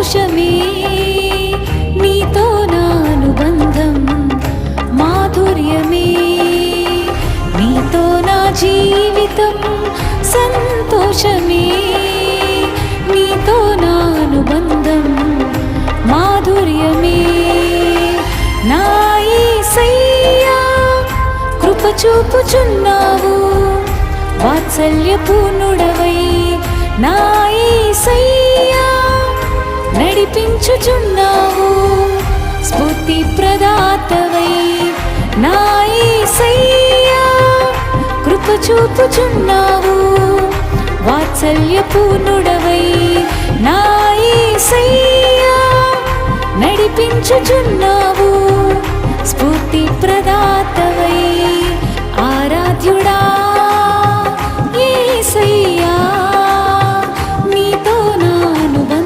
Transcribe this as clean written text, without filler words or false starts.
సంతోషమే నీతో నా అనుబంధం మాధుర్యమే నీతో నా జీవితం సంతోషమే నీతో నా అనుబంధం మాధుర్యమే నా యేసయ్యా కృప చూపుచున్నావు వాత్సల్యపూర్ణుడవై నా యేసయ్యా నడిపించుచున్నావు స్ఫూర్తి ప్రదాతవై నా యేసయ్యా కృప చూపుచున్నావు వాత్సల్యపూర్ణుడవై నా యేసయ్యా నడిపించుచున్నావు